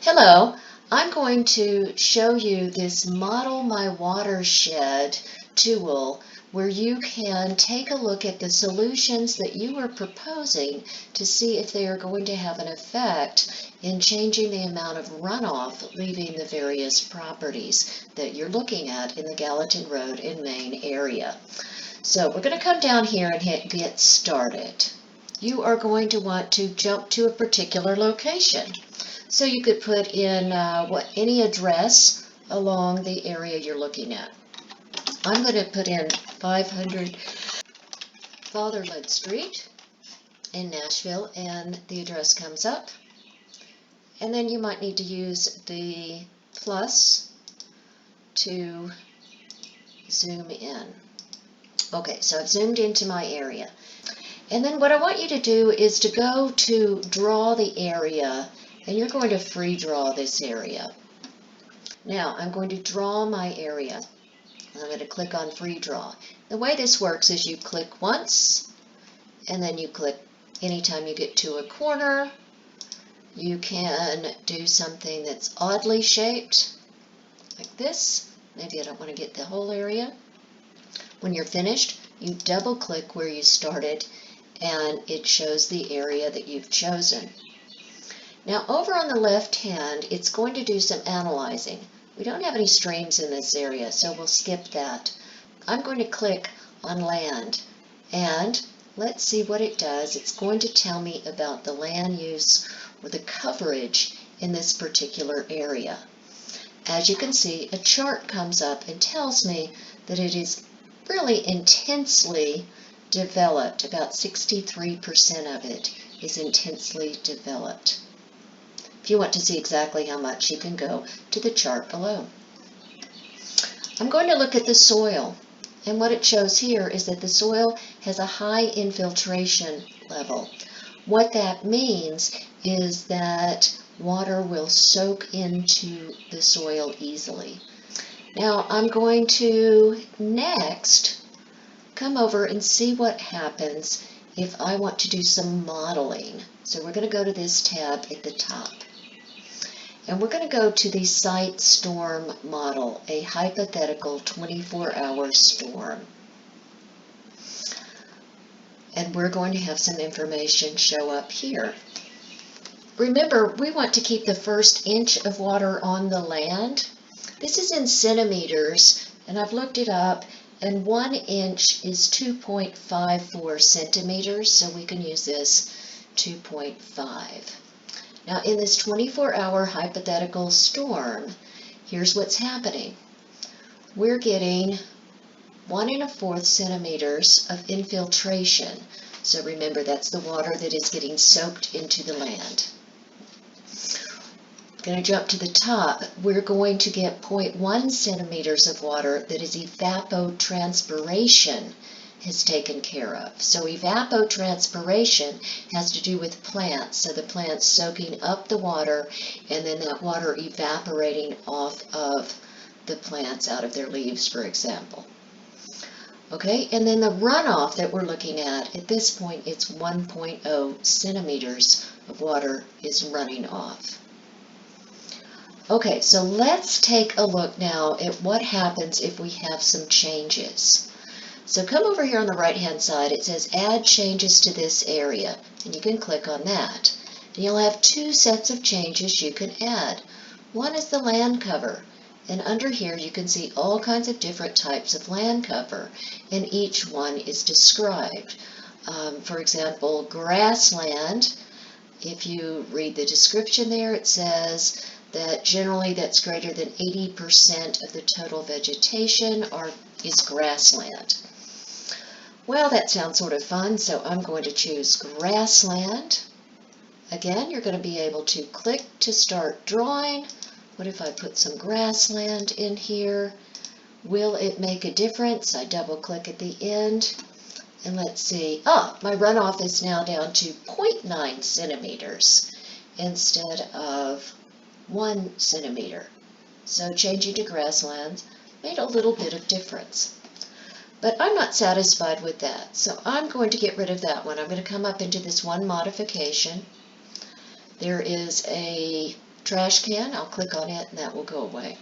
Hello, I'm going to show you this Model My Watershed tool where you can take a look at the solutions that you are proposing to see if they are going to have an effect in changing the amount of runoff leaving the various properties that you're looking at in the Gallatin Road and Main area. So we're going to come down here and hit Get Started. You are going to want to jump to a particular location. So you could put in any address along the area you're looking at. I'm going to put in 500 Fatherland Street in Nashville, and the address comes up. And then you might need to use the plus to zoom in. Okay, so I've zoomed into my area. And then what I want you to do is to go to draw the area, and you're going to free draw this area. Now I'm going to draw my area. I'm going to click on free draw. The way this works is you click once and then you click anytime you get to a corner. You can do something that's oddly shaped like this. Maybe I don't want to get the whole area. When you're finished, you double click where you started and it shows the area that you've chosen. Now over on the left hand, it's going to do some analyzing. We don't have any streams in this area, so we'll skip that. I'm going to click on land, and let's see what it does. It's going to tell me about the land use or the coverage in this particular area. As you can see, a chart comes up and tells me that it is really intensely developed. About 63% of it is intensely developed. If you want to see exactly how much, you can go to the chart below. I'm going to look at the soil, and what it shows here is that the soil has a high infiltration level. What that means is that water will soak into the soil easily. Now I'm going to next come over and see what happens if I want to do some modeling. So we're going to go to this tab at the top. And we're going to go to the site storm model, a hypothetical 24-hour storm. And we're going to have some information show up here. Remember, we want to keep the first inch of water on the land. This is in centimeters, and I've looked it up, and 1 inch is 2.54 centimeters, so we can use this 2.5. Now in this 24-hour hypothetical storm, here's what's happening. We're getting 1 1/4 centimeters of infiltration. So remember, that's the water that is getting soaked into the land. I'm going to jump to the top. We're going to get 0.1 centimeters of water that is evapotranspiration has taken care of. So evapotranspiration has to do with plants, so the plants soaking up the water and then that water evaporating off of the plants out of their leaves, for example. Okay, and then the runoff that we're looking at this point, it's 1.0 centimeters of water is running off. Okay, so let's take a look now at what happens if we have some changes. So come over here on the right hand side, it says add changes to this area, and you can click on that. And you'll have two sets of changes you can add. One is the land cover, and under here you can see all kinds of different types of land cover, and each one is described. For example, grassland, if you read the description there, it says that generally that's greater than 80% of the total vegetation is grassland. Well, that sounds sort of fun, so I'm going to choose grassland. Again, you're going to be able to click to start drawing. What if I put some grassland in here? Will it make a difference? I double click at the end, and let's see. My runoff is now down to 0.9 centimeters instead of 1 centimeter. So changing to grasslands made a little bit of difference. But I'm not satisfied with that, so I'm going to get rid of that one. I'm going to come up into this one modification. There is a trash can. I'll click on it and that will go away.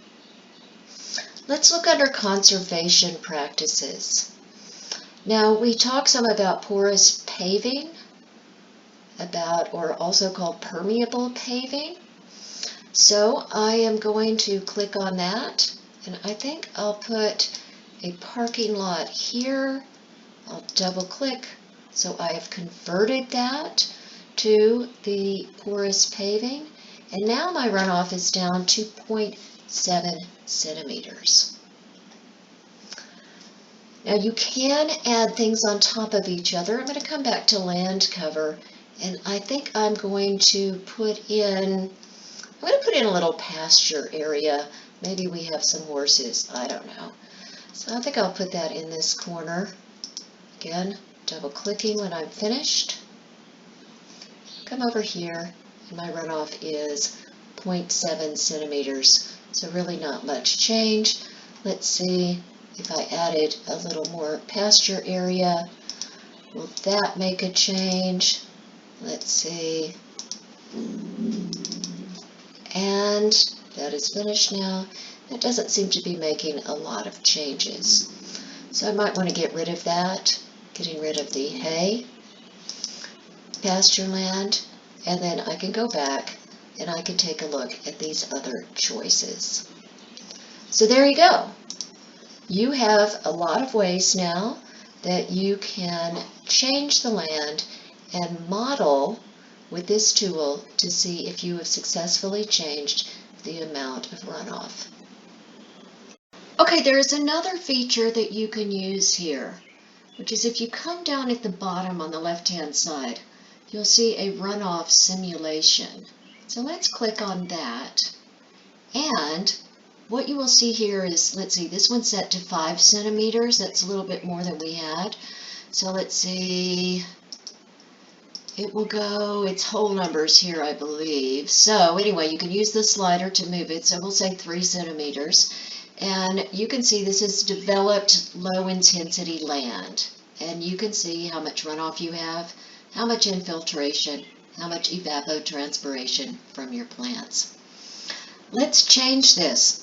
Let's look under conservation practices. Now we talked some about porous paving, or also called permeable paving. So I am going to click on that, and I think I'll put a parking lot here. I'll double click, so I have converted that to the porous paving, and now my runoff is down to 0.7 centimeters. Now you can add things on top of each other. I'm going to come back to land cover, and I think I'm going to put in a little pasture area. Maybe we have some horses, I don't know. So I think I'll put that in this corner. Again, double clicking when I'm finished. Come over here, and my runoff is 0.7 centimeters, so really not much change. Let's see if I added a little more pasture area. Will that make a change? Let's see. And that is finished now. It doesn't seem to be making a lot of changes. So I might want to get rid of that, getting rid of the hay, pasture land, and then I can go back and I can take a look at these other choices. So there you go. You have a lot of ways now that you can change the land and model with this tool to see if you have successfully changed the amount of runoff. Okay, there is another feature that you can use here, which is if you come down at the bottom on the left-hand side, you'll see a runoff simulation. So let's click on that, and what you will see here is, let's see, this one's set to 5 centimeters. That's a little bit more than we had. So let's see, it will go, it's whole numbers here, I believe. So anyway, you can use the slider to move it. So we'll say 3 centimeters. And you can see this is developed low intensity land. And you can see how much runoff you have, how much infiltration, how much evapotranspiration from your plants. Let's change this.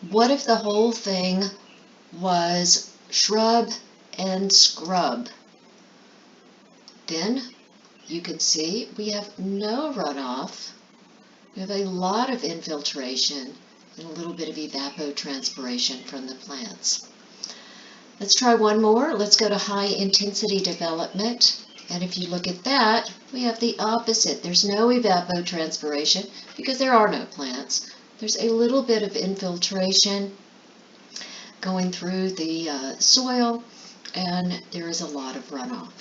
What if the whole thing was shrub and scrub? Then you can see we have no runoff. We have a lot of infiltration and a little bit of evapotranspiration from the plants. Let's try one more. Let's go to high intensity development. And if you look at that, we have the opposite. There's no evapotranspiration because there are no plants. There's a little bit of infiltration going through the soil, and there is a lot of runoff.